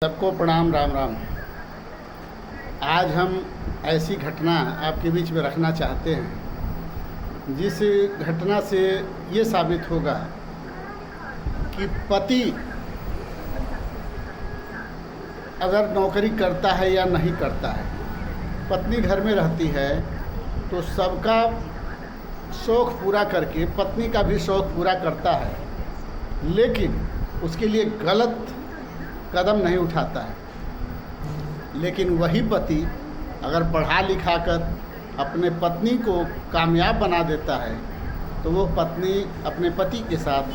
सबको प्रणाम। राम राम। आज हम ऐसी घटना आपके बीच में रखना चाहते हैं जिस घटना से ये साबित होगा कि पति अगर नौकरी करता है या नहीं करता है, पत्नी घर में रहती है तो सबका शौक़ पूरा करके पत्नी का भी शौक़ पूरा करता है, लेकिन उसके लिए गलत कदम नहीं उठाता है। लेकिन वही पति अगर पढ़ा लिखा कर अपने पत्नी को कामयाब बना देता है तो वो पत्नी अपने पति के साथ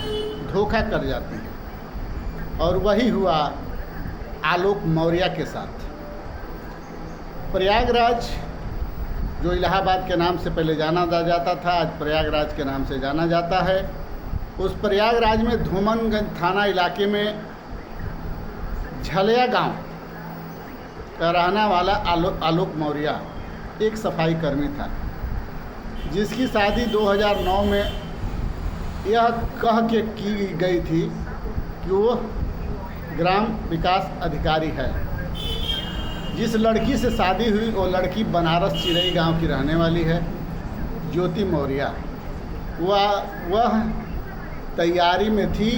धोखा कर जाती है। और वही हुआ आलोक मौर्य के साथ। प्रयागराज, जो इलाहाबाद के नाम से पहले जाना जाता था, आज प्रयागराज के नाम से जाना जाता है। उस प्रयागराज में धूमनगंज थाना इलाके में झलिया गांव का रहने वाला आलोक मौर्य एक सफाई कर्मी था, जिसकी शादी 2009 में यह कह के की गई थी कि वो ग्राम विकास अधिकारी है। जिस लड़की से शादी हुई वो लड़की बनारस चिरई गांव की रहने वाली है, ज्योति मौर्य। वह तैयारी में थी,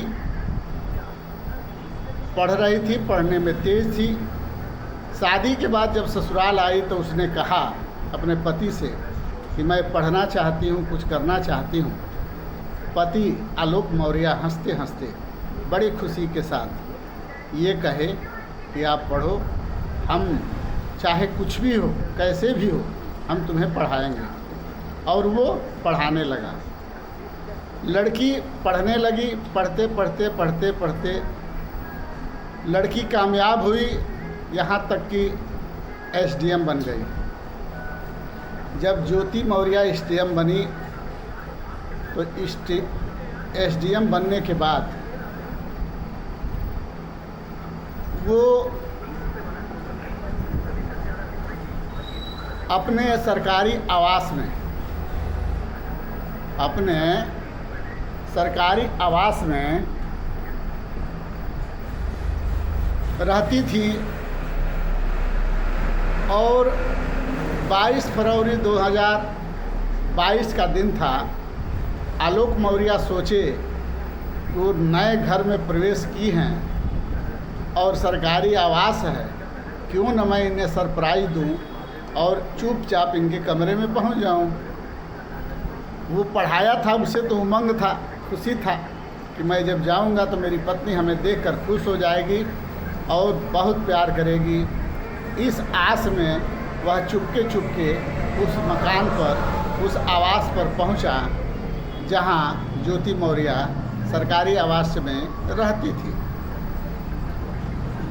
पढ़ रही थी, पढ़ने में तेज़ थी। शादी के बाद जब ससुराल आई तो उसने कहा अपने पति से कि मैं पढ़ना चाहती हूँ, कुछ करना चाहती हूँ। पति आलोक मौर्य हंसते हंसते बड़ी खुशी के साथ ये कहे कि आप पढ़ो, हम चाहे कुछ भी हो, कैसे भी हो, हम तुम्हें पढ़ाएंगे। और वो पढ़ाने लगा। लड़की पढ़ने लगी। पढ़ते पढ़ते पढ़ते पढ़ते लड़की कामयाब हुई, यहाँ तक कि एसडीएम बन गई। जब ज्योति मौर्य एसडीएम बनी तो एसडीएम बनने के बाद वो अपने सरकारी आवास में रहती थी। और 22 फरवरी 2022 का दिन था। आलोक मौर्य सोचे कि वो नए घर में प्रवेश की हैं और सरकारी आवास है, क्यों न मैं इन्हें सरप्राइज़ दूं और चुपचाप इनके कमरे में पहुंच जाऊं। वो पढ़ाया था, उसे तो उमंग था, खुशी था कि मैं जब जाऊंगा तो मेरी पत्नी हमें देखकर खुश हो जाएगी और बहुत प्यार करेगी। इस आस में वह चुपके चुपके उस मकान पर, उस आवास पर पहुंचा जहां ज्योति मौर्य सरकारी आवास में रहती थी।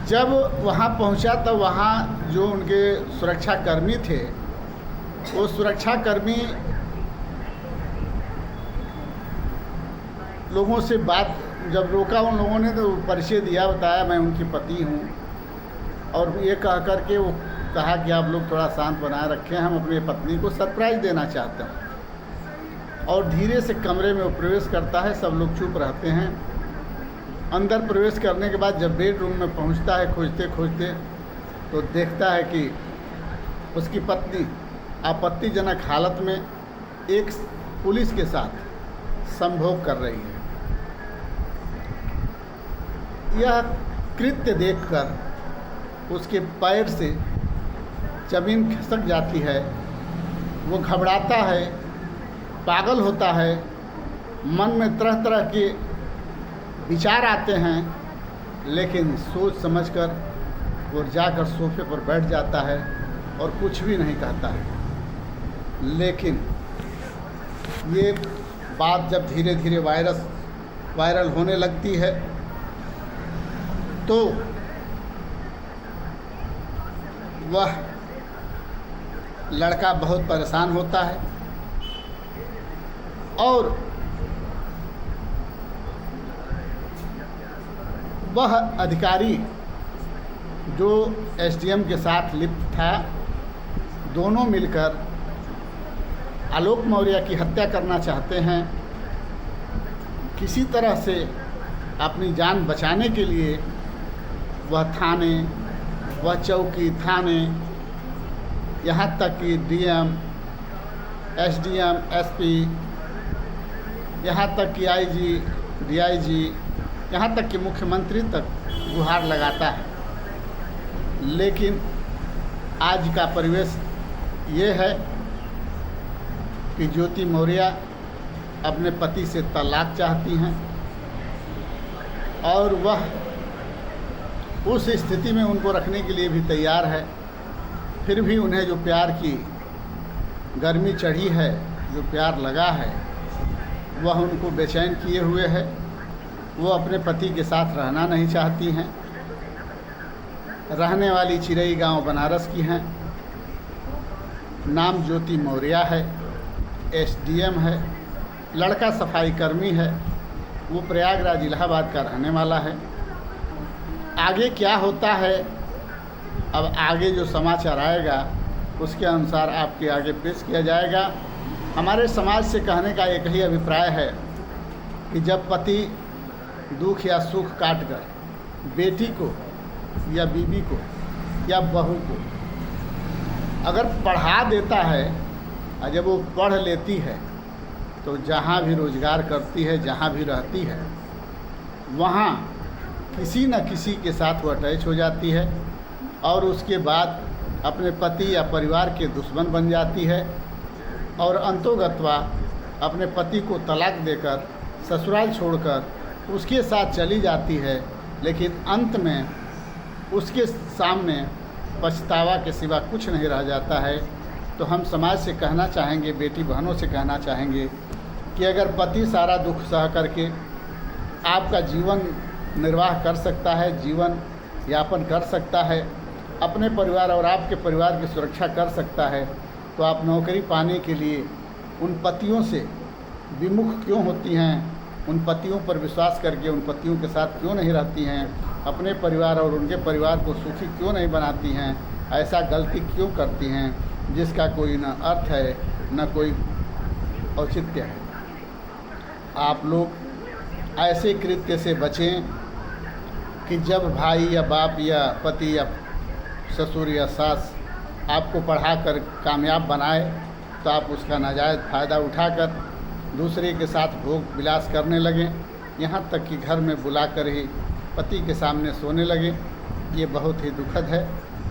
जब वहां पहुंचा तो वहां जो उनके सुरक्षाकर्मी थे, वो सुरक्षाकर्मी लोगों से बात जब रोका, उन लोगों ने तो परिचय दिया, बताया मैं उनकी पति हूँ। और ये कह कर के वो कहा कि आप लोग थोड़ा शांत बनाए रखें, हम अपनी पत्नी को सरप्राइज़ देना चाहते हैं। और धीरे से कमरे में वो प्रवेश करता है, सब लोग चुप रहते हैं। अंदर प्रवेश करने के बाद जब बेडरूम में पहुंचता है खोजते खोजते, तो देखता है कि उसकी पत्नी आपत्तिजनक हालत में एक पुलिस के साथ संभोग कर रही है। यह कृत्य देखकर उसके पैर से ज़मीन खिसक जाती है। वो घबराता है, पागल होता है, मन में तरह तरह के विचार आते हैं, लेकिन सोच समझकर वो जाकर सोफे पर बैठ जाता है और कुछ भी नहीं कहता है। लेकिन ये बात जब धीरे धीरे वायरल होने लगती है तो वह लड़का बहुत परेशान होता है और वह अधिकारी जो एसडीएम के साथ लिप्त था, दोनों मिलकर आलोक मौर्य की हत्या करना चाहते हैं। किसी तरह से अपनी जान बचाने के लिए वह थाने, वह चौकी, थाने, यहाँ तक कि डीएम, एसडीएम, एसपी, यहाँ तक कि आईजी, डीआईजी, यहाँ तक कि मुख्यमंत्री तक गुहार लगाता है। लेकिन आज का परिवेश ये है कि ज्योति मौर्य अपने पति से तलाक चाहती हैं और वह उस स्थिति में उनको रखने के लिए भी तैयार है। फिर भी उन्हें जो प्यार की गर्मी चढ़ी है, जो प्यार लगा है, वह उनको बेचैन किए हुए है। वो अपने पति के साथ रहना नहीं चाहती हैं। रहने वाली चिरई गांव बनारस की हैं। नाम ज्योति मौर्य है, एसडीएम है, लड़का सफाई कर्मी है। वो प्रयागराज इलाहाबाद का रहने वाला है। आगे क्या होता है, अब आगे जो समाचार आएगा उसके अनुसार आपके आगे पेश किया जाएगा। हमारे समाज से कहने का एक ही अभिप्राय है कि जब पति दुख या सुख काट कर बेटी को या बीवी को या बहू को अगर पढ़ा देता है और जब वो पढ़ लेती है तो जहाँ भी रोज़गार करती है, जहाँ भी रहती है, वहाँ किसी न किसी के साथ वो अटैच हो जाती है और उसके बाद अपने पति या परिवार के दुश्मन बन जाती है और अंतोगत्वा अपने पति को तलाक देकर ससुराल छोड़कर उसके साथ चली जाती है। लेकिन अंत में उसके सामने पछतावा के सिवा कुछ नहीं रह जाता है। तो हम समाज से कहना चाहेंगे, बेटी बहनों से कहना चाहेंगे कि अगर पति सारा दुख सह करके आपका जीवन निर्वाह कर सकता है, जीवन यापन कर सकता है, अपने परिवार और आपके परिवार की सुरक्षा कर सकता है, तो आप नौकरी पाने के लिए उन पतियों से विमुख क्यों होती हैं? उन पतियों पर विश्वास करके उन पतियों के साथ क्यों नहीं रहती हैं? अपने परिवार और उनके परिवार को सुखी क्यों नहीं बनाती हैं? ऐसा गलती क्यों करती हैं जिसका कोई न अर्थ है न कोई औचित्य है? आप लोग ऐसे कृत्य से बचें कि जब भाई या बाप या पति या ससुर या सास आपको पढ़ाकर कामयाब बनाए तो आप उसका नाजायज़ फ़ायदा उठाकर दूसरे के साथ भोग विलास करने लगें, यहाँ तक कि घर में बुलाकर ही पति के सामने सोने लगे। ये बहुत ही दुखद है,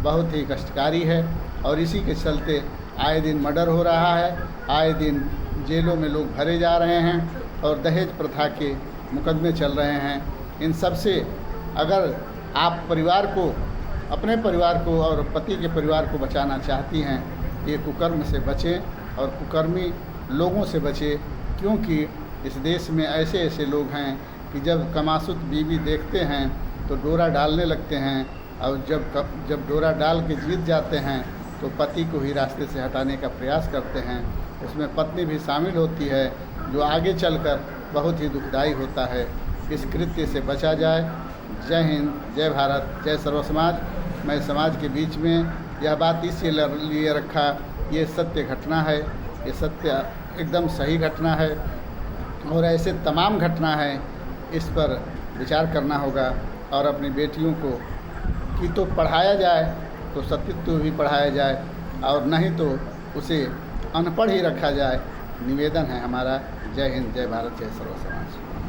बहुत ही कष्टकारी है और इसी के चलते आए दिन मर्डर हो रहा है, आए दिन जेलों में लोग भरे जा रहे हैं और दहेज प्रथा के मुकदमे चल रहे हैं। इन सब से अगर आप परिवार को, अपने परिवार को और पति के परिवार को बचाना चाहती हैं, ये कुकर्म से बचें और कुकर्मी लोगों से बचें, क्योंकि इस देश में ऐसे ऐसे लोग हैं कि जब कमासुत बीवी देखते हैं तो डोरा डालने लगते हैं और जब डोरा डाल के जीत जाते हैं तो पति को ही रास्ते से हटाने का प्रयास करते हैं। उसमें पत्नी भी शामिल होती है, जो आगे चलकर बहुत ही दुखदायी होता है। इस कृत्य से बचा जाए। जय हिंद, जय भारत, जय सर्व समाज। मैं समाज के बीच में यह बात इसलिए रखा, ये सत्य घटना है, ये सत्य एकदम सही घटना है और ऐसे तमाम घटना है, इस पर विचार करना होगा और अपनी बेटियों को कि तो पढ़ाया जाए तो सतीत्व भी पढ़ाया जाए और नहीं तो उसे अनपढ़ ही रखा जाए। निवेदन है हमारा। जय हिंद, जय भारत, जय सर्व समाज।